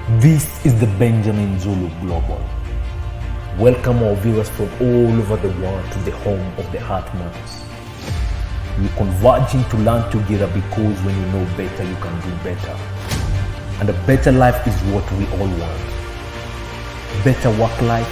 This is the Benjamin Zulu Global. Welcome our viewers from all over the world to the home of the Heart Matters. We're converging to learn together because when you know better, you can do better. And a better life is what we all want. Better work life,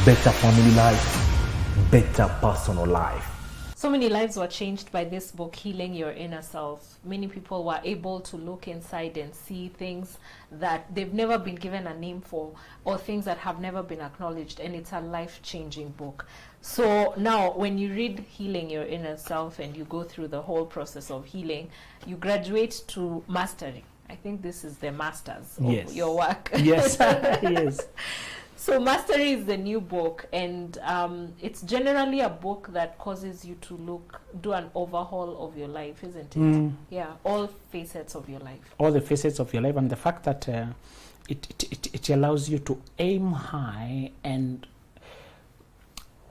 better family life, better personal life. So many lives were changed by this book, Healing Your Inner Self. Many people were able to look inside and see things that they've never been given a name for, or things that have never been acknowledged, and it's a life-changing book. So now when you read Healing Your Inner Self and you go through the whole process of healing, you graduate to mastery. I think this is the masters of your work. Yes, yes. So Mastery is the new book, and it's generally a book that causes you to do an overhaul of your life, isn't it? Yeah, all facets of your life. All the facets of your life, and the fact that it allows you to aim high, and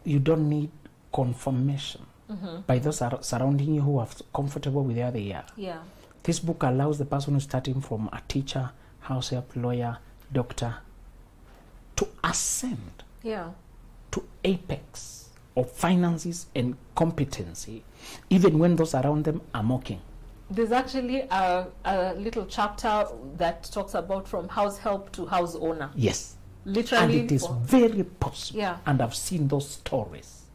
you don't need confirmation by those surrounding you who are comfortable with where they are. Yeah. This book allows the person who's starting from a teacher, house help, lawyer, doctor, to ascend to apex of finances and competency, even when those around them are mocking. There's actually a little chapter that talks about from house help to house owner. Yes. Literally. And it is very possible. Yeah. And I've seen those stories.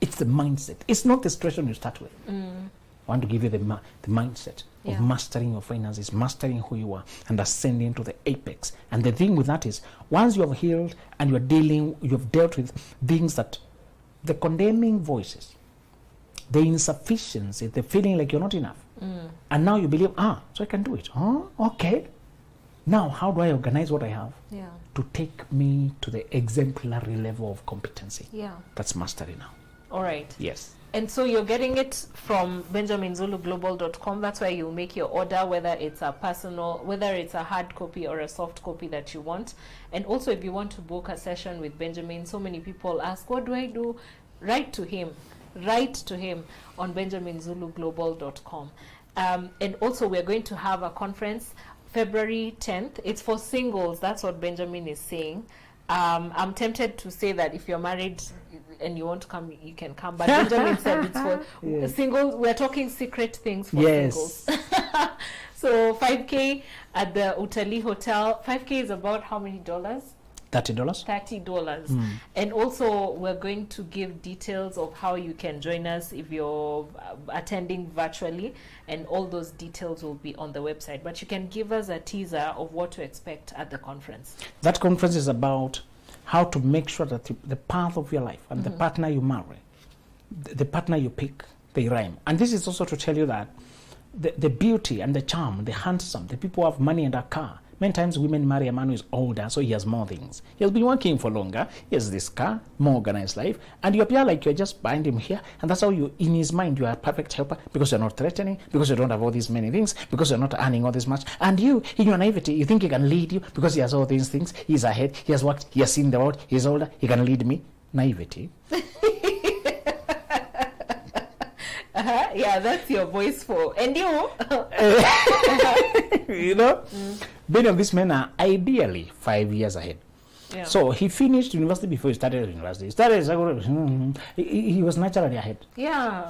It's the mindset. It's not the situation you start with. I want to give you the mindset of mastering your finances, mastering who you are, and ascending to the apex. And the thing with that is, once you have healed and you've dealt with things that, the condemning voices, the insufficiency, the feeling like you're not enough. And now you believe, so I can do it. Okay. Now, how do I organize what I have to take me to the exemplary level of competency? Yeah. That's mastery now. All right. Yes. And so you're getting it from benjaminzuluglobal.com. That's where you make your order, whether it's a hard copy or a soft copy that you want. And also, if you want to book a session with Benjamin, so many people ask, what do I do? Write to him on benjaminzuluglobal.com. And also, we're going to have a conference February 10th. It's for singles. That's what Benjamin is saying. I'm tempted to say that if you're married and you want to come, you can come. But Benjamin said it's for singles. We're talking secret things for singles. So 5K at the Utali Hotel. 5K is about how many dollars? $30. $30. And also, we're going to give details of how you can join us if you're attending virtually, and all those details will be on the website. But you can give us a teaser of what to expect at the conference. That conference is about how to make sure that the path of your life and the partner you marry, the partner you pick, they rhyme. And this is also to tell you that the beauty and the charm, the handsome, the people who have money and a car. Many times women marry a man who is older, so he has more things. He has been working for longer, he has this car, more organized life, and you appear like you're just behind him here, and that's how you, in his mind, you are a perfect helper, because you're not threatening, because you don't have all these many things, because you're not earning all this much, and you, in your naivety, you think he can lead you, because he has all these things, he's ahead, he has worked, he has seen the world, he's older, he can lead me. Naivety. Yeah, that's your voice for. And you? You know? Many of these men are ideally 5 years ahead. Yeah. So he finished university before he started university. He was naturally ahead. Yeah.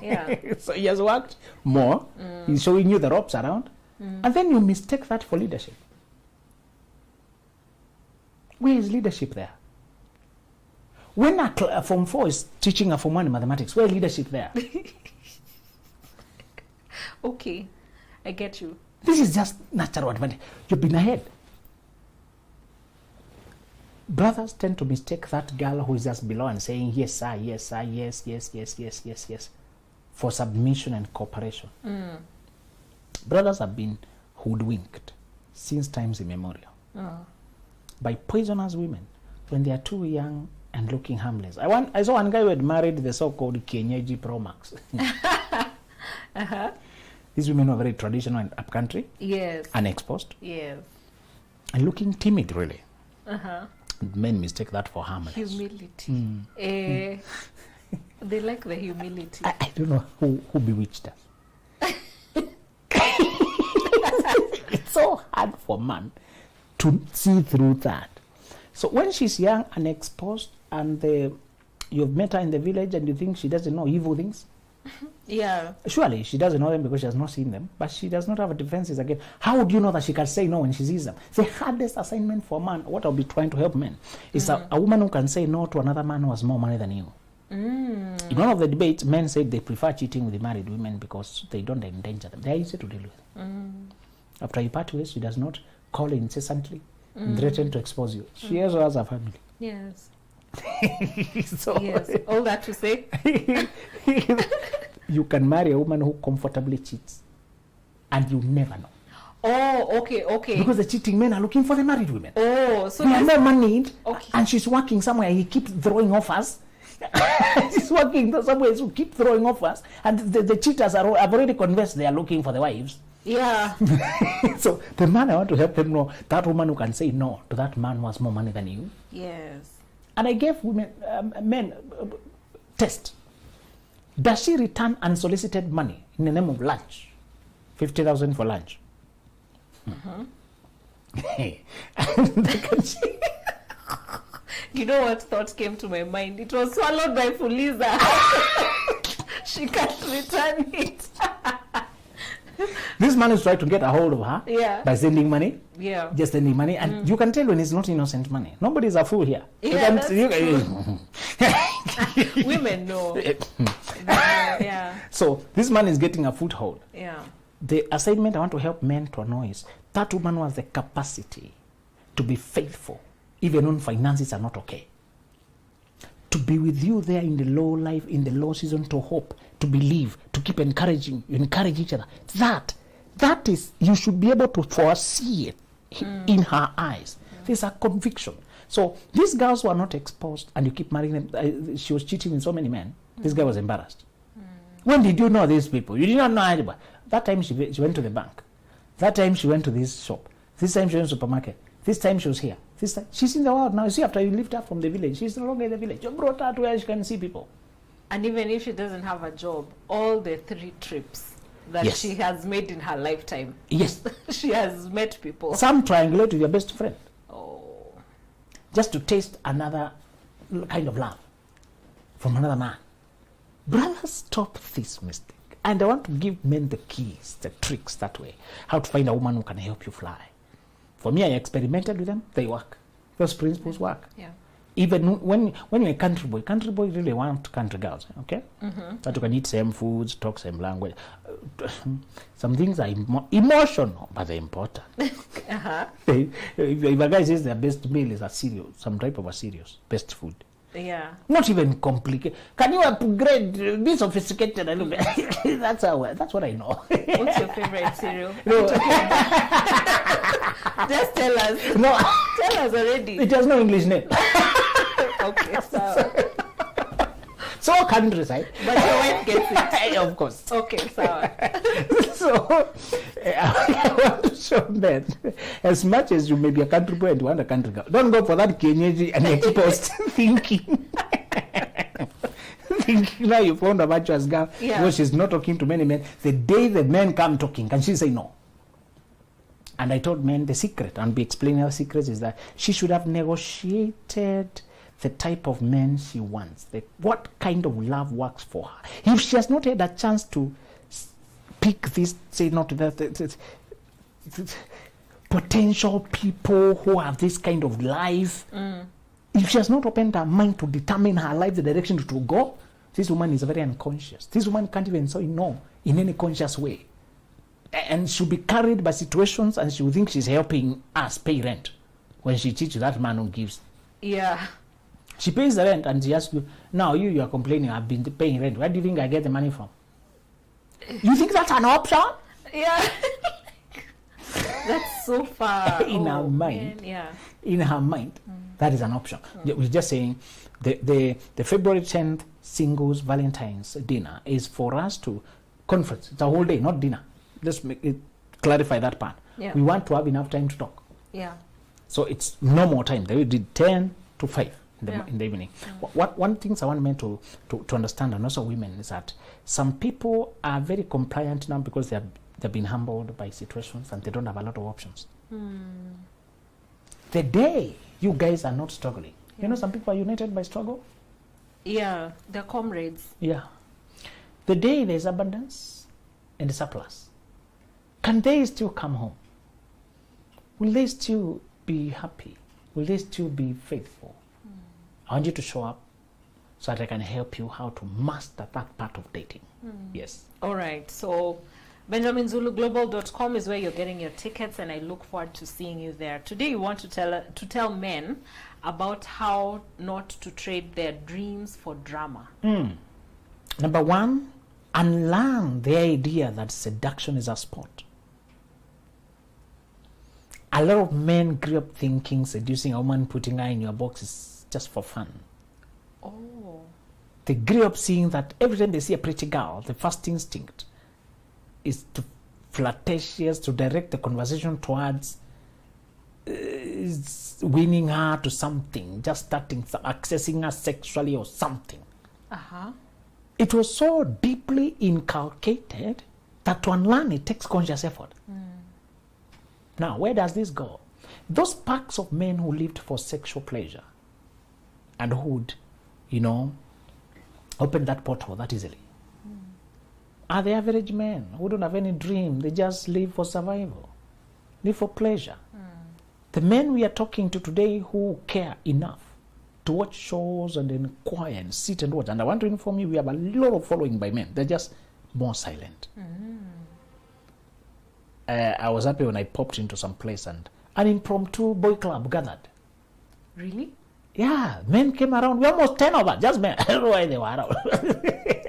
Yeah. So he has worked more. He's showing you the ropes around. And then you mistake that for leadership. Where is leadership there? When a Form 4 is teaching a Form 1 in mathematics, where is leadership there? Okay, I get you. This is just natural advantage. You've been ahead. Brothers tend to mistake that girl who is just below and saying, yes, sir, yes, sir, yes, yes, yes, yes, yes, yes, for submission and cooperation. Brothers have been hoodwinked since times immemorial by poisonous women when they are too young and looking harmless. I saw one guy who had married the so-called Kienyeji Pro Max. These women were very traditional and upcountry. Yes. Unexposed. Yes. And looking timid, really. Men mistake that for harmless. Humility. They like the humility. I don't know who bewitched us. It's so hard for man to see through that. So when she's young and exposed, and you've met her in the village and you think she doesn't know evil things, Yeah. surely she doesn't know them because she has not seen them, but she does not have defenses again. How would you know that she can say no when she sees them? The hardest assignment for a man, what I'll be trying to help men, is a woman who can say no to another man who has more money than you. In one of the debates, men said they prefer cheating with the married women because they don't endanger them. They are easy to deal with. After you part ways, she does not call incessantly and threaten to expose you. She also has a family. Yes. So Yes. All that to say. you can marry a woman who comfortably cheats, and you never know. Oh, okay. Because the cheating men are looking for the married women. Oh, so They have that's- more money, Okay. and she's working somewhere. He keeps throwing offers. She's working somewhere, so keep throwing offers, and the cheaters have already convinced they are looking for the wives. Yeah. So the man, I want to help him know that woman who can say no to that man who has more money than you. Yes. And I gave men test. Does she return unsolicited money in the name of lunch? 50,000 for lunch. You know what thought came to my mind? It was swallowed by Fuliza. She can't return it. This man is trying to get a hold of her Yeah. by sending money. Yeah. Just sending money, and you can tell when it's not innocent money. Nobody is a fool here. Yeah, You that's can- Women know. Yeah. So this man is getting a foothold. Yeah. The assignment I want to help men to know is that woman who has the capacity to be faithful, even when finances are not okay. To be with you there in the low life, in the low season, to hope, to believe, to keep encouraging, you encourage each other. That is, you should be able to foresee it in her eyes. There's a conviction. So these girls who are not exposed and you keep marrying them, she was cheating with so many men. This guy was embarrassed. When did you know these people? You did not know anybody. That time she went to the bank. That time she went to this shop. This time she went to the supermarket. This time she was here. This time she's in the world now. You see, after you left her from the village, she's no longer in the village. You brought her to where she can see people. And even if she doesn't have a job, all the 3 trips that Yes. she has made in her lifetime, Yes. she has met people. Some triangulate with your best friend Oh. just to taste another kind of love from another man. Brothers, stop this mistake. And I want to give men the keys, the tricks that way, how to find a woman who can help you fly. For me, I experimented with them. They work. Those principles work. Yeah. Even when you're a country boy really want country girls, okay? That you can eat same foods, talk same language. Some things are emotional, but they're important. Uh-huh. If a guy says their best meal is a cereal, some type of a cereal, best food. Yeah. Not even complicated. Can you upgrade, be sophisticated a little bit? That's what I know. What's your favorite cereal? No. Just tell us. No, Tell us already. it has no English name. Okay, so. So countryside. But your wife gets it. Of course. Okay, so. So I want to show men, as much as you may be a country boy and you want a country girl, don't go for that Kenyeji and exposed thinking. Thinking now you found a virtuous girl, Yeah. because she's not talking to many men. The day the men come talking, can she say no? And I told men the secret, and be explaining her secrets, is that she should have negotiated the type of men she wants, what kind of love works for her. If she has not had a chance to pick this, say not to that, potential people who have this kind of life, if she has not opened her mind to determine her life, the direction to go, this woman is very unconscious. This woman can't even say no in any conscious way. And she'll be carried by situations, and she will think she's helping us pay rent when she cheats that man who gives. Yeah. She pays the rent and she asks you, now you are complaining, I've been paying rent. Where do you think I get the money from? You think that's an option? Yeah. That's so far. In her mind. Man, yeah. In her mind, that is an option. We're just saying the February 10th Singles Valentine's dinner is for us to conference. It's a whole day, not dinner. Let's clarify that part. Yeah. We want to have enough time to talk. Yeah. So it's no more time. They did 10 to 5 Yeah. in the evening. One things I want men to understand, and also women, is that some people are very compliant now because They've been humbled by situations and they don't have a lot of options. The day you guys are not struggling, you know, some people are united by struggle. Yeah, they're comrades. Yeah. The day there's abundance and surplus, can they still come home? Will they still be happy? Will they still be faithful? I want you to show up so that I can help you how to master that part of dating. Yes. All right. So BenjaminZuluGlobal.com is where you're getting your tickets, and I look forward to seeing you there. Today you want to tell men about how not to trade their dreams for drama. Number one, unlearn the idea that seduction is a sport. A lot of men grew up thinking seducing a woman, putting her in your box is just for fun. Oh. They grew up seeing that every time they see a pretty girl, the first instinct is to flirtatious, to direct the conversation towards is winning her to something, just starting accessing her sexually or something. It was so deeply inculcated that to unlearn it takes conscious effort. Now, where does this go? Those packs of men who lived for sexual pleasure and who would, you know, open that portal that easily are the average men who don't have any dream. They just live for survival, live for pleasure. The men we are talking to today who care enough to watch shows and inquire and sit and watch. And I want to inform you, we have a lot of following by men. They're just more silent. I was happy when I popped into some place and an impromptu boy club gathered. Really? Yeah, men came around. We almost 10 of us, just men. I don't know why they were around.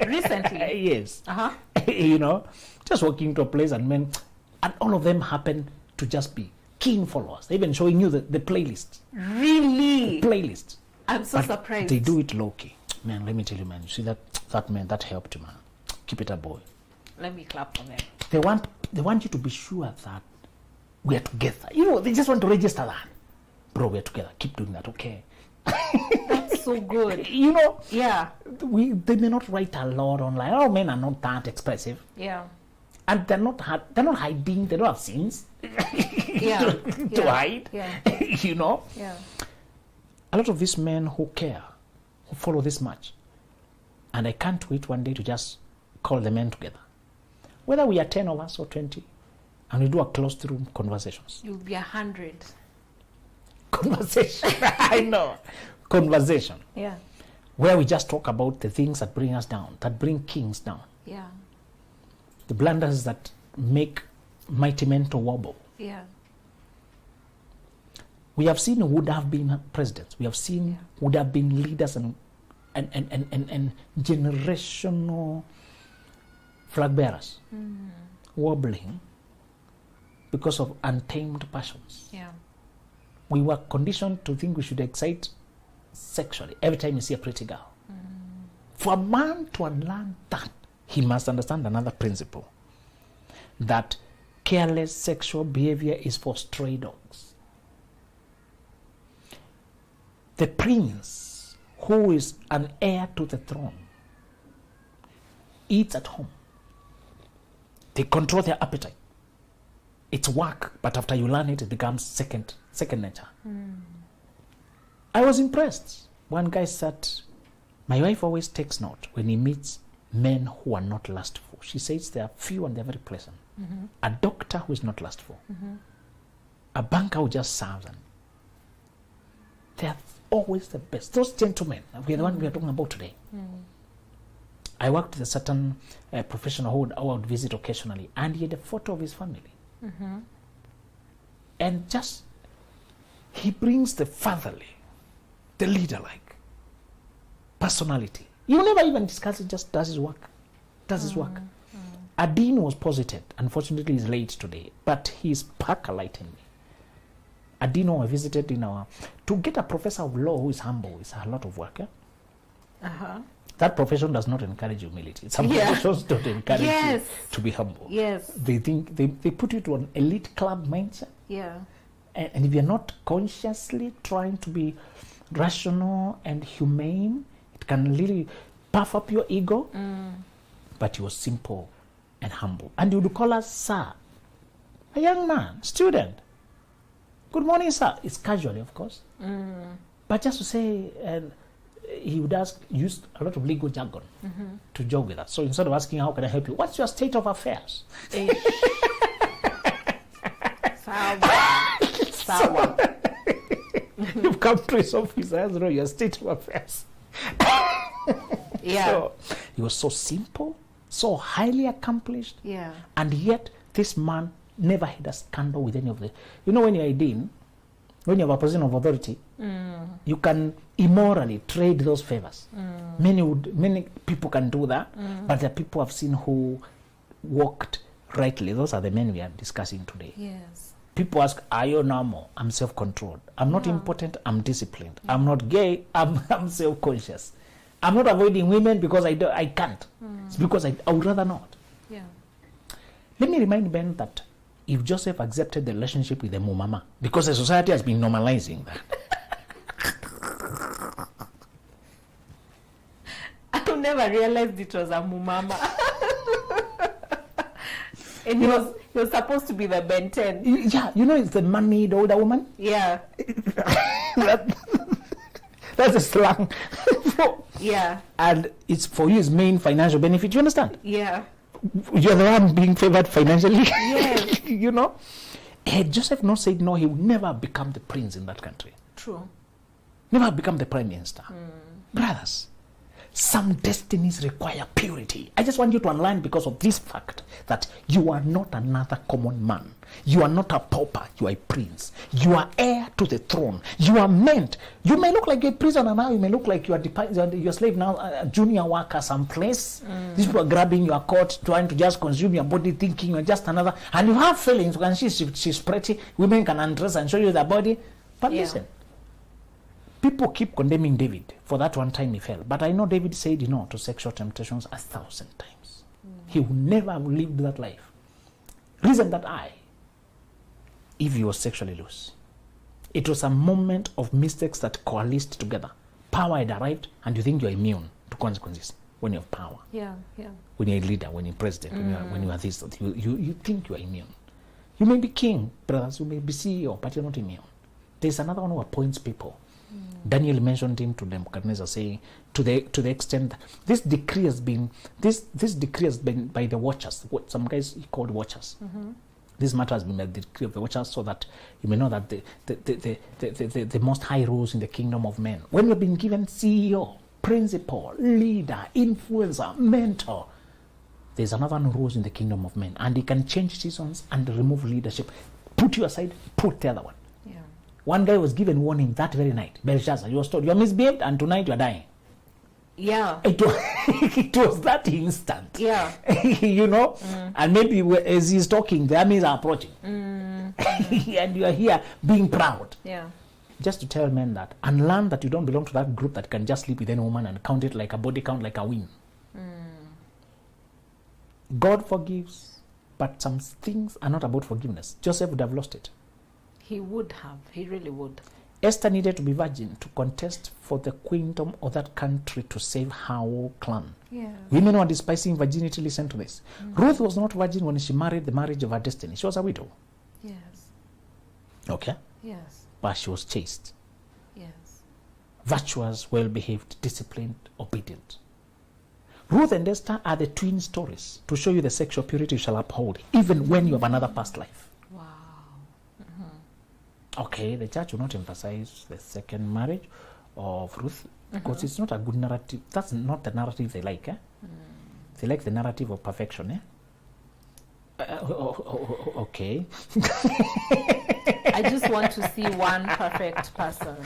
Recently? Yes. You know, just walking to a place and men, and all of them happen to just be keen followers. They're even showing you the playlist. Really? The playlist. I'm so But surprised. they do it low key. Man, let me tell you, man. You see that man, that helped you, man. Keep it a boy. Let me clap for them. They want you to be sure that we are together. You know, they just want to register that. Bro, we are together. Keep doing that, okay? That's so good. You know, Yeah. they may not write a lot online. All men are not that expressive. Yeah. And they're not hiding. They don't have sins Yeah. to hide. Yeah. You know? Yeah. A lot of these men who care, who follow this much, and I can't wait one day to just call the men together. Whether we are 10 of us or 20, and we do a closed room conversations. You'll be 100. Conversation. I know. Conversation. Yeah. Where we just talk about the things that bring us down, that bring kings down. Yeah. The blunders that make mighty men to wobble. Yeah. We have seen who would have been presidents. We have seen who would have been leaders and generational flag bearers wobbling because of untamed passions. Yeah. We were conditioned to think we should excite sexually every time you see a pretty girl. For a man to unlearn that, he must understand another principle, that careless sexual behavior is for stray dogs. The prince, who is an heir to the throne, eats at home. They control their appetite. It's work, but after you learn it, it becomes second nature. I was impressed. One guy said, my wife always takes note when he meets men who are not lustful. She says they are few and they're very pleasant. A doctor who is not lustful. A banker who just serves them. They're always the best. Those gentlemen, we're the one we are talking about today. I worked with a certain professional who I would visit occasionally, and he had a photo of his family. And just, he brings the fatherly, the leader-like personality. You never even discuss it, just does his work. Adin was posited. Unfortunately, he's late today, but he's spark a light in me. Adino I visited to get a professor of law who is humble is a lot of work. That profession does not encourage humility. Some professions don't encourage you to be humble. Yes. They think they put you to an elite club mindset. Yeah. And if you're not consciously trying to be rational and humane, it can really puff up your ego. But your simple and humble. And he would call us sir. A young man, student. Good morning, sir. It's casually, of course. But just to say, and he would use a lot of legal jargon to joke with us. So instead of asking, how can I help you? What's your state of affairs? Sawa. You've come to his office, I don't know your state of affairs. Yeah. So he was so simple, so highly accomplished. Yeah. And yet, this man never had a scandal with any of the. You know, when you're a dean, when you have a position of authority, you can immorally trade those favors. Many people can do that, but the people I've seen who walked rightly, those are the men we are discussing today. Yes. People ask, are you normal? I'm self-controlled. I'm not impotent, I'm disciplined. I'm not gay, I'm self-conscious. I'm not avoiding women because I can't. It's because I would rather not. Yeah. Let me remind Ben that if Joseph accepted the relationship with the mumama, because the society has been normalizing that. I never realized it was a mumama. And he was supposed to be the Ben 10. Yeah, you know, it's the moneyed older woman. Yeah. That's a slang. Yeah. And it's for you, it's main financial benefit. You understand? Yeah. You're the one being favored financially. Yes. You know? Had Joseph not said no, he would never become the prince in that country. True. Never become the prime minister. Brothers, some destinies require purity. I just want you to unlearn because of this fact that you are not another common man. You are not a pauper, you are a prince. You are heir to the throne. You are meant. You may look like a prisoner now, you may look like you are a slave now, a junior worker someplace. These people are grabbing your coat, trying to just consume your body, thinking you're just another. And you have feelings, when she's pretty, women can undress and show you their body. But listen, people keep condemning David for that one time he fell. But I know David said no to sexual temptations 1,000 times. He would never have lived that life. Reason that if he was sexually loose, it was a moment of mistakes that coalesced together. Power had arrived, and you think you're immune to consequences when you have power. Yeah, yeah. When you're a leader, when you're president, when you are this, you think you are immune. You may be king, brothers, you may be CEO, but you're not immune. There's another one who appoints people. Daniel mentioned him to Nebuchadnezzar, saying, to the extent that this decree has been by the watchers. What some guys called watchers. This matter has been by the decree of the watchers, so that you may know that the most high rules in the kingdom of men. When you've been given CEO, principal, leader, influencer, mentor, there's another one who rules in the kingdom of men, and he can change seasons and remove leadership. Put you aside, put the other one. Yeah. One guy was given warning that very night. Belshazzar, you was told, you're misbehaved and tonight you're dying. Yeah. It was that instant. Yeah. You know? And maybe as he's talking, the armies are approaching. And you are here being proud. Yeah. Just to tell men that, and learn that you don't belong to that group that can just sleep with any woman and count it like a body count, like a win. God forgives, but some things are not about forgiveness. Joseph would have lost it. He would have. He really would. Esther needed to be virgin to contest for the queendom of that country to save her whole clan. Yeah. Women who are despising virginity, listen to this. Ruth was not virgin when she married the marriage of her destiny. She was a widow. Yes. Okay? Yes. But she was chaste, Yes. virtuous, well-behaved, disciplined, obedient. Ruth and Esther are the twin stories to show you the sexual purity you shall uphold, even when you have another past life. Wow. Okay, the church will not emphasize the second marriage of Ruth because it's not a good narrative. That's not the narrative they like. They like the narrative of perfection. Okay. I just want to see one perfect person.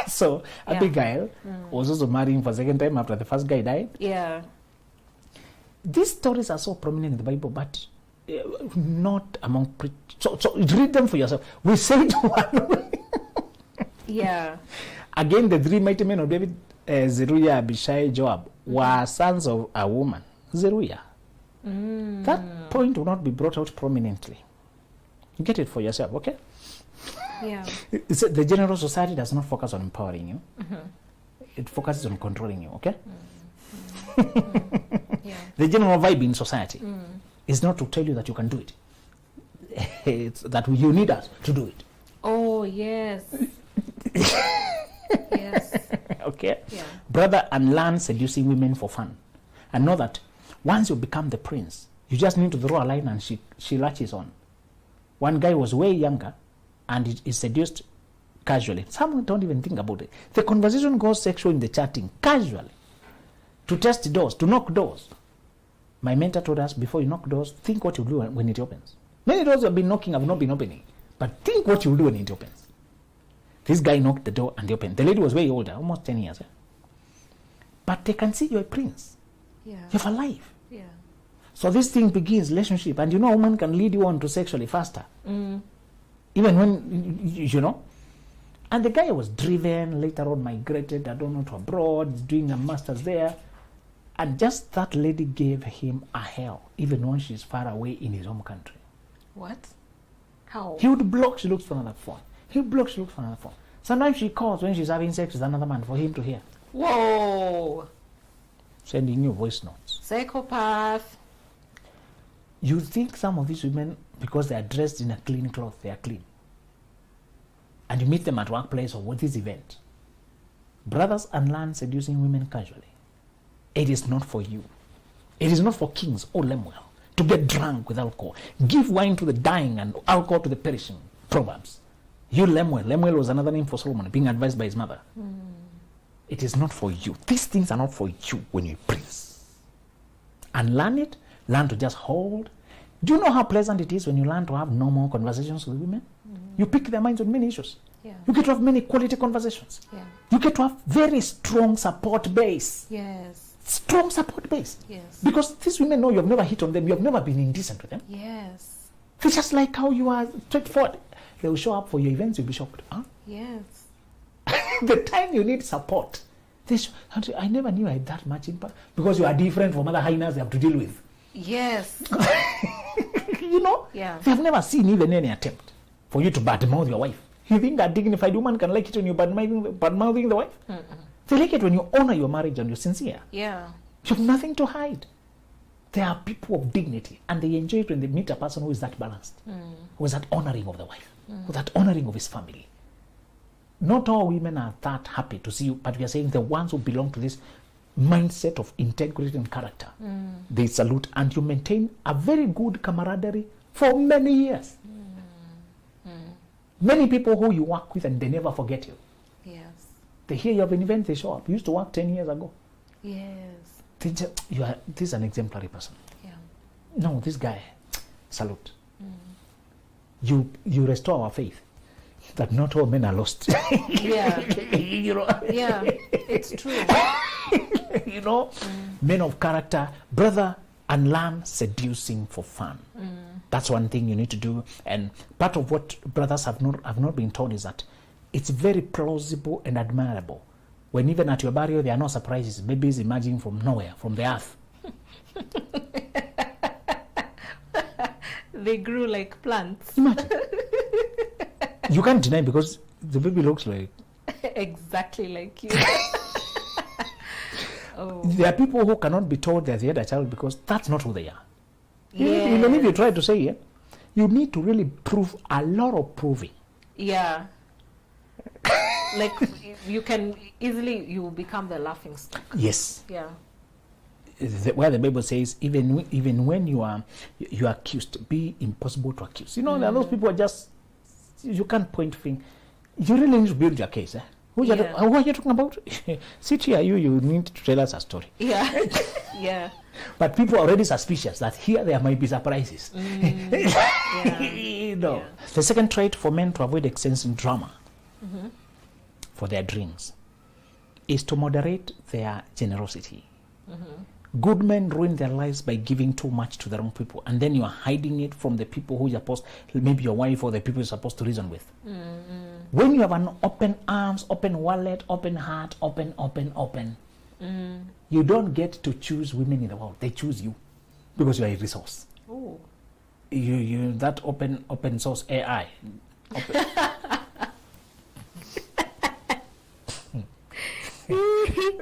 So Abigail was also marrying for a second time after the first guy died. Yeah. These stories are so prominent in the Bible, but not among so read them for yourself. We say it one way. Yeah. Again, the three mighty men of David, Zeruiah, Abishai, Joab, were sons of a woman, Zeruiah. That point will not be brought out prominently. You get it for yourself, okay? Yeah. The general society does not focus on empowering you. It focuses on controlling you, okay? Yeah. The general vibe in society is not to tell you that you can do it. It's that you need us to do it. Oh, yes. Yes. Okay? Yeah. Brother, unlearn seducing women for fun. And know that once you become the prince, you just need to throw a line and she latches on. One guy was way younger and he seduced casually. Some don't even think about it. The conversation goes sexual in the chatting, casually. To test doors, to knock doors. My mentor told us, before you knock doors, think what you do when it opens. Many doors have been knocking, have not been opening. But think what you'll do when it opens. This guy knocked the door and they opened. The lady was way older, almost 10 years. But they can see you're a prince. Yeah. You're alive. Yeah. So this thing begins, relationship. And you know, a woman can lead you on to sexually faster. Even when, you know. And the guy was driven, later on migrated, I don't know, to abroad, doing a master's there. And just that lady gave him a hell, even when she's far away in his home country. What? How? He would block, she looks for another phone. He would block, she looks for another phone. Sometimes she calls when she's having sex with another man for him to hear. Whoa. Sending you voice notes. Psychopath. You think some of these women, because they are dressed in a clean cloth, they are clean. And you meet them at workplace or what this event. Brothers, unlearn seducing women casually. It is not for you. It is not for kings or Lemuel to get drunk with alcohol. Give wine to the dying and alcohol to the perishing. Proverbs. You Lemuel. Lemuel was another name for Solomon, being advised by his mother. It is not for you. These things are not for you when you prince. And learn it. Learn to just hold. Do you know how pleasant it is when you learn to have normal conversations with women? You pick their minds on many issues. Yeah. You get to have many quality conversations. Yeah. You get to have very strong support base. Yes. Strong support base. Yes. Because these women know you have never hit on them. You have never been indecent with them. Yes. It's just like how you are straightforward. They will show up for your events. You'll be shocked. Huh? Yes. The time you need support. I never knew I had that much impact. Because you are different from other hyenas they have to deal with. Yes. You know? Yeah. They have never seen even any attempt for you to badmouth your wife. You think a dignified woman can like it when you badmouthing the wife? They like it when you honor your marriage and you're sincere. Yeah. You have nothing to hide. They are people of dignity, and they enjoy it when they meet a person who is that balanced, who is that honoring of the wife, who is that honoring of his family. Not all women are that happy to see you, but we are saying the ones who belong to this mindset of integrity and character, they salute, and you maintain a very good camaraderie for many years. Many people who you work with and they never forget you. Yes. They hear you have an event, they show up. You used to work 10 years ago. Yes. This is an exemplary person. Yeah. No, this guy, salute. You restore our faith that not all men are lost. Yeah. You know? Yeah. It's true. You know, men of character, brother, and learn seducing for fun. That's one thing you need to do. And part of what brothers have not been told is that it's very plausible and admirable when even at your burial there are no surprises. Babies emerging from nowhere, from the earth. They grew like plants. Imagine. You can't deny because the baby looks like... Exactly like you. Oh. There are people who cannot be told that they had a child because that's not who they are. Yes. Even if you try to say it, you need to really prove a lot of proving. Yeah. Like you can easily, you become the laughing stock. Yes. Yeah. Where the Bible says, even when you are accused, be impossible to accuse. You know, there are those people who are just, you can't point finger. You really need to build your case. Who are you talking about? Sit here, you need to tell us a story. Yeah. Yeah. But people are already suspicious that here there might be surprises. Yeah. You know. Yeah. The second trait for men to avoid excessive drama for their dreams is to moderate their generosity. Good men ruin their lives by giving too much to the wrong people, and then you are hiding it from the people who you're supposed, maybe your wife or the people you're supposed to reason with. When you have an open arms, open wallet, open heart, open, you don't get to choose women in the world. They choose you because you are a resource. Oh. You that open source AI.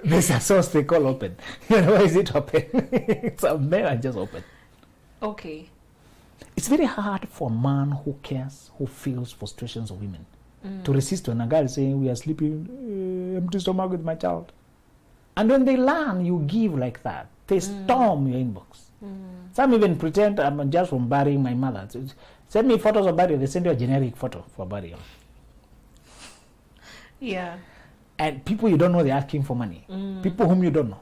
There's a source they call open. You know, why is it open? It's a mail and just open. Okay. It's very hard for a man who cares, who feels frustrations of women, to resist when a girl is saying, we are sleeping empty stomach with my child. And when they learn you give like that, they storm your inbox. Some even pretend I'm just from burying my mother. Send me photos of burial. They send you a generic photo for burial. Yeah. And people you don't know, they're asking for money. People whom you don't know.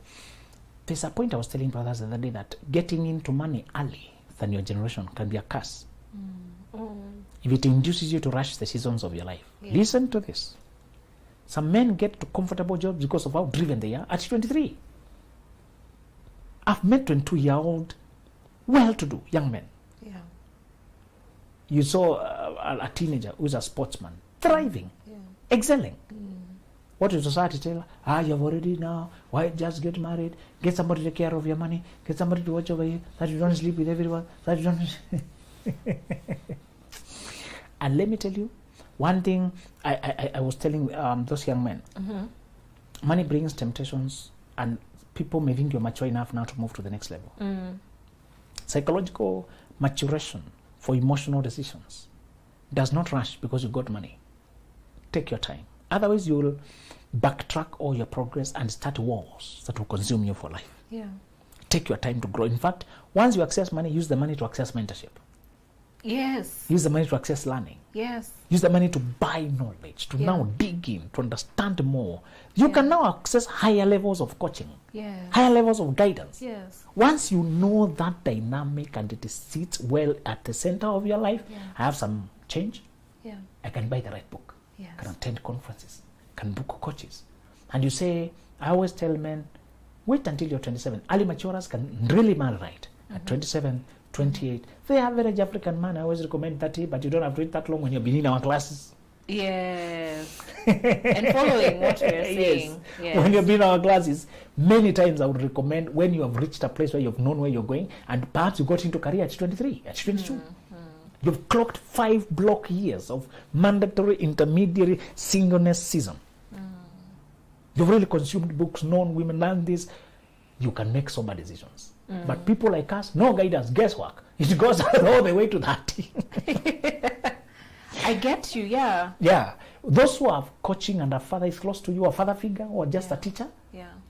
There's a point I was telling brothers the other day that getting into money early than your generation can be a curse. If it induces you to rush the seasons of your life. Yeah. Listen to this. Some men get to comfortable jobs because of how driven they are at 23. I've met 22-year-old, well-to-do young men. Yeah. You saw a teenager who's a sportsman, thriving, excelling. What does society tell? You've already now, why just get married, get somebody to take care of your money, get somebody to watch over you, that you don't sleep with everyone, that you don't... And let me tell you, one thing I was telling those young men, money brings temptations, and people may think you're mature enough now to move to the next level. Psychological maturation for emotional decisions does not rush because you got money. Take your time. Otherwise, you will backtrack all your progress and start wars that will consume you for life. Yeah. Take your time to grow. In fact, once you access money, use the money to access mentorship. Yes. Use the money to access learning. Yes. Use the money to buy knowledge, to now dig in, to understand more. You can now access higher levels of coaching, higher levels of guidance. Yes. Once you know that dynamic and it sits well at the center of your life, I have some change, I can buy the right book, can attend conferences, can book coaches. And you say, I always tell men, wait until you're 27. Early maturers can really marry right. At 27, 28. The average African man, I always recommend 30, but you don't have to wait that long when you've been in our classes. Yes. And following what we're saying. Yes. When you've been in our classes, many times I would recommend when you have reached a place where you've known where you're going, and perhaps you got into career at 23, at 22. You've clocked 5 block years of mandatory intermediary singleness season. You've really consumed books, known women, learned this. You can make sober decisions. But people like us, no guidance, guesswork. It goes all the way to that. I get you, yeah. Yeah. Those who have coaching and a father is close to you, a father figure or just a teacher,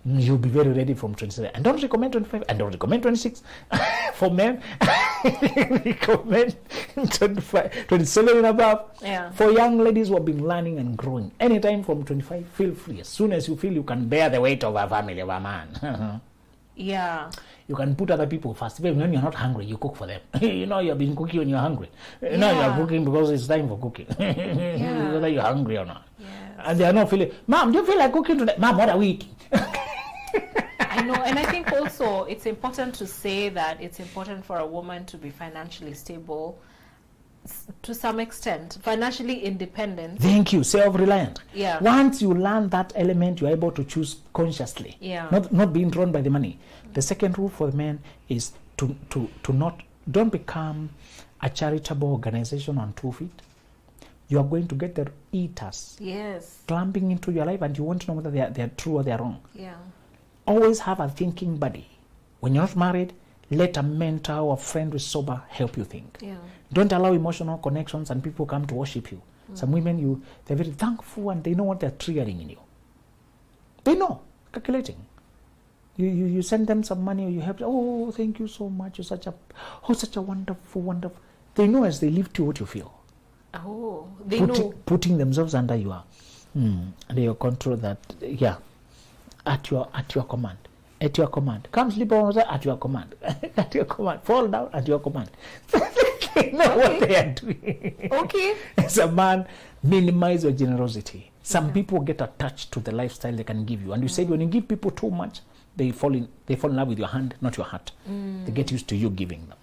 you'll be very ready from 27. And don't recommend 25, and don't recommend 26. For men, recommend 25, 27 and above. Yeah. For young ladies who have been learning and growing, anytime from 25, feel free. As soon as you feel you can bear the weight of a family, of a man. Yeah. You can put other people first. Even when you're not hungry, you cook for them. You know you've been cooking when you're hungry. Now you're cooking because it's time for cooking. Whether you're hungry or not. Yes. And they are not feeling, Mom, do you feel like cooking today? Mom, what are we eating? I know, and I think also it's important to say that it's important for a woman to be financially stable to some extent, financially independent. Thank you, self-reliant. Yeah. Once you learn that element, you're able to choose consciously. Yeah. Not being drawn by the money. The second rule for the men is don't become a charitable organization on 2 feet. You are going to get the eaters clamping into your life, and you want to know whether they are true or they are wrong. Yeah. Always have a thinking buddy. When you're not married, let a mentor or a friend who's sober help you think. Yeah. Don't allow emotional connections and people come to worship you. Some women, they're very thankful and they know what they're triggering in you. They know, calculating. You send them some money or you help them, oh, thank you so much, you're such a wonderful. They know as they live to what you feel. Oh, they know. Putting themselves under your control, that, at your command. At your command. Come sleep on at your command. At your command. Fall down at your command. They know what they are doing. Okay. As a man, minimize your generosity. Some people get attached to the lifestyle they can give you. And you said when you give people too much, they fall in love with your hand, not your heart. They get used to you giving them.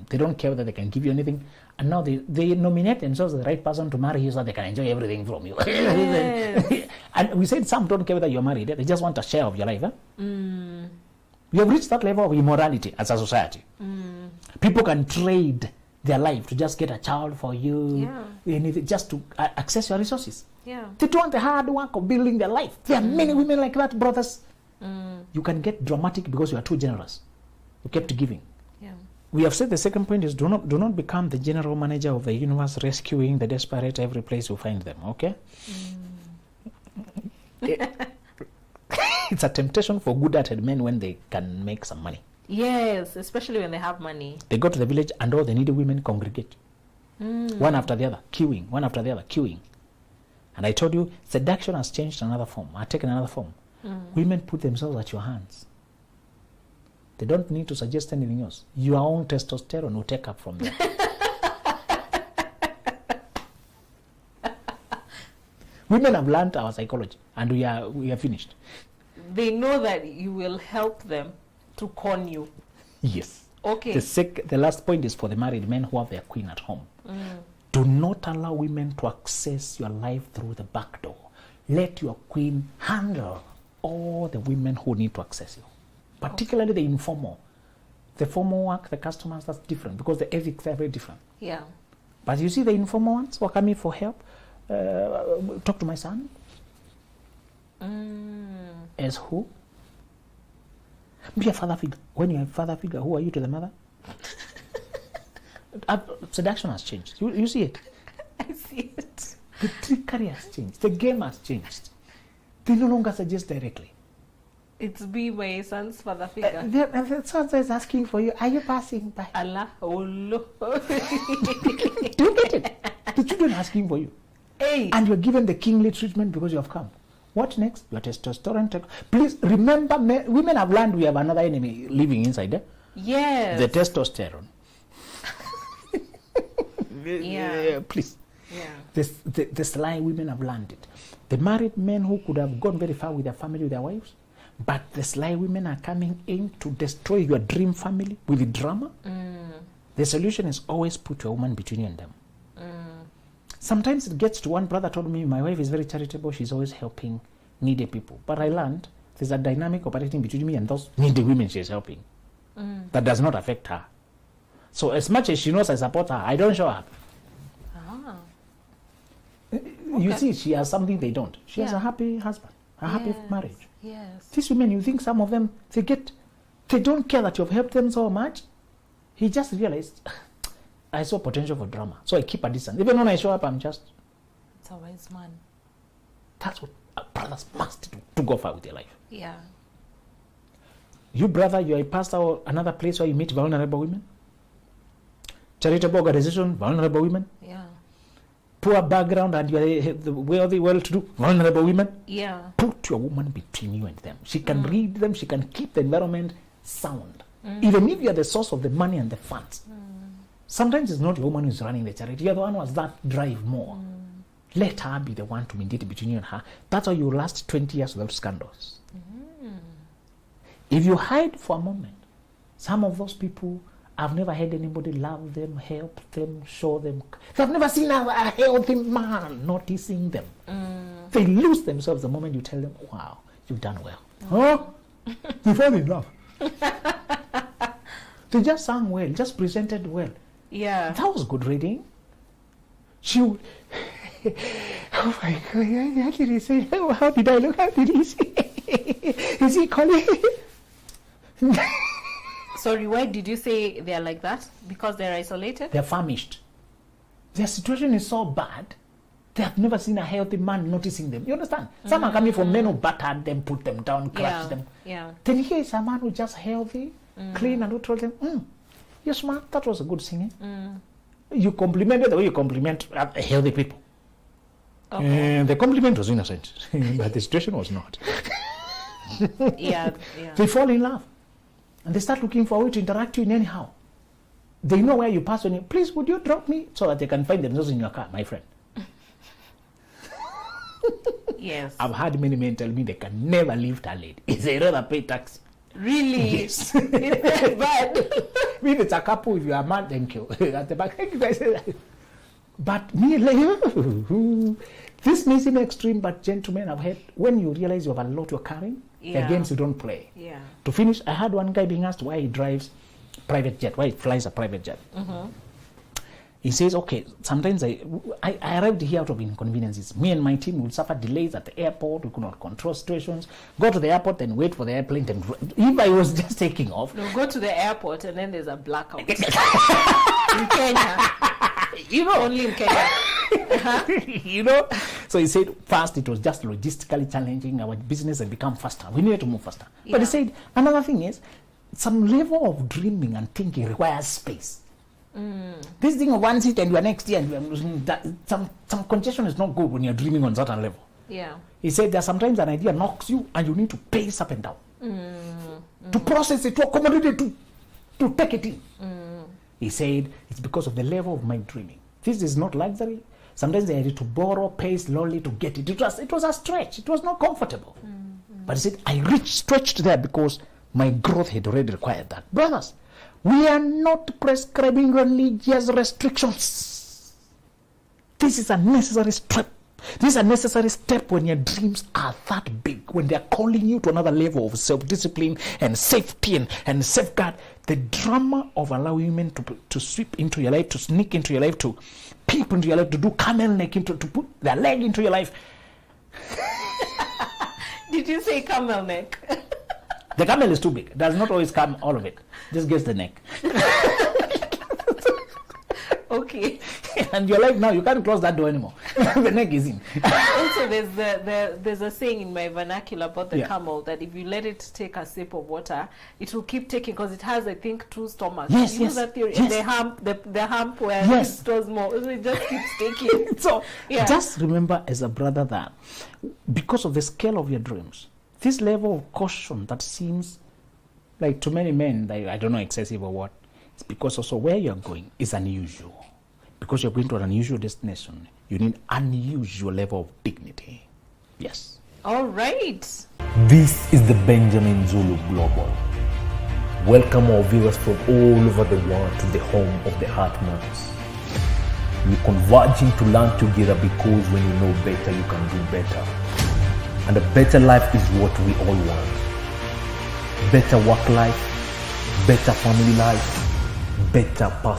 They don't care whether they can give you anything. And now they nominate themselves as the right person to marry you so they can enjoy everything from you. Yes. And we said some don't care whether you're married. They just want a share of your life. We have reached that level of immorality as a society. People can trade their life to just get a child for you, anything, just to access your resources. Yeah. They don't want the hard work of building their life. There are many women like that, brothers. You can get dramatic because you are too generous. You kept giving. Yeah. we have said the second point is do not become the general manager of the universe, rescuing the desperate every place you find them. Okay. It's a temptation for good-hearted men when they can make some money. Yes, especially when they have money. They go to the village and all the needy women congregate. One after the other, queuing, one after the other, queuing. And I told you, seduction has changed another form, has taken another form. Women put themselves at your hands. They don't need to suggest anything else. Your own testosterone will take up from there. Women have learned our psychology, and we are finished. They know that you will help them to con you. Yes. Okay. The last point is for the married men who have their queen at home. Do not allow women to access your life through the back door. Let your queen handle all the women who need to access you, particularly the informal. The formal work, the customers, that's different because the ethics are very different. Yeah. But you see the informal ones who are coming for help, talk to my son. As who? Be a father figure. When you're a father figure, who are you to the mother? Seduction has changed. You see it. I see it. The trickery has changed. The game has changed. They no longer suggest directly. It's be my son's father figure. The son is asking for you. Are you passing by? Allah. Oh, no. Do you get it? The children are asking for you. Hey. And you're given the kingly treatment because you have come. What next? Your testosterone. Please remember, women have learned we have another enemy living inside there. Yes. The testosterone. Yeah. Please. Yeah. The sly women have learned it. The married men who could have gone very far with their family, with their wives, but the sly women are coming in to destroy your dream family with the drama. The solution is always put a woman between you and them. Sometimes it gets to one brother told me, my wife is very charitable, she's always helping needy people. But I learned there's a dynamic operating between me and those needy women she's helping. That does not affect her. So as much as she knows I support her, I don't show up. You see, she has something they don't. She has a happy husband, a happy marriage. Yes. These women, you think some of them, they don't care that you've helped them so much. He just realized, I saw potential for drama, so I keep a distance. Even when I show up, I'm just... It's a wise man. That's what brothers must do to go far with their life. Yeah. You, brother, you're a pastor or another place where you meet vulnerable women. Charitable organization, vulnerable women. Yeah. Poor background and you're the wealthy, well-to-do, vulnerable women. Yeah. Put your woman between you and them. She can read them. She can keep the environment sound. Even if you're the source of the money and the funds. Sometimes it's not your woman who's running the charity. You're the one who has that drive more. Let her be the one to mediate between you and her. That's how you last 20 years without scandals. If you hide for a moment, some of those people, I've never had anybody love them, help them, show them. They've never seen a healthy man noticing them. They lose themselves the moment you tell them, wow, you've done well. Huh? You fell in love. They just sang well, just presented well. Yeah. That was good reading. She would, oh my God, how did he say, oh, how did I look? How did he say? Is he calling? Sorry, why did you say they're like that? Because they're isolated? They're famished. Their situation is so bad, they have never seen a healthy man noticing them. You understand? Some are coming from men who battered them, put them down, crushed them. Yeah. Then here is a man who's just healthy, clean, and who told them, you're smart, that was a good singing. You complimented the way you compliment healthy people. Okay. The compliment was innocent, but the situation was not. Yeah. They fall in love. And they start looking for a way to interact with you in anyhow. They know where you pass when you, please, would you drop me? So that they can find themselves in your car, my friend. Yes. I've had many men tell me they can never lift a lady. They rather pay taxi. Really? Yes. It's bad. If it's a couple, if you are mad, thank you. At the back, thank you guys. But me, like, this may seem extreme, but gentlemen, I've had, when you realize you have a lot you're carrying, the games you don't play. Yeah. To finish, I had one guy being asked why he drives private jet, why he flies a private jet. He says, okay, sometimes I arrived here out of inconveniences. Me and my team will suffer delays at the airport. We could not control situations. Go to the airport and wait for the airplane. And if I was just taking off. No, go to the airport and then there's a blackout. In Kenya. Only in Kenya. So he said, first it was just logistically challenging. Our business had become faster. We needed to move faster. Yeah. But he said, another thing is, some level of dreaming and thinking requires space. This thing of one seat and you are next year, and some congestion is not good when you're dreaming on certain level. Yeah. He said that sometimes an idea knocks you and you need to pace up and down to process it, to accommodate it, to take it in. He said it's because of the level of my dreaming. This is not luxury. Sometimes I had to borrow, pay slowly to get it. It was a stretch. It was not comfortable. But he said I stretched there because my growth had already required that. Brothers, we are not prescribing religious restrictions. This is a necessary step. This is a necessary step when your dreams are that big, when they are calling you to another level of self-discipline and safety and safeguard. The drama of allowing women to sweep into your life, to sneak into your life, to peep into your life, to do camel neck, to put their leg into your life. Did you say camel neck? The camel is too big. It does not always come all of it. Just gets the neck. Okay. And you're like, now you can't close that door anymore. The neck is in. Also, there's a saying in my vernacular about the camel that if you let it take a sip of water, it will keep taking because it has, I think, 2 stomachs. Yes, you know that theory? Yes. The hump where it stores more. So it just keeps taking. So just remember as a brother that because of the scale of your dreams, this level of caution that seems like to many men, like, I don't know, excessive or what, it's because also where you're going is unusual. Because you're going to an unusual destination, you need unusual level of dignity. Yes. All right. This is the Benjamin Zulu Global. Welcome our viewers from all over the world to the home of the Heart Matters. We're converging to learn together because when you know better, you can do better. And a better life is what we all want. Better work life, better family life, better personal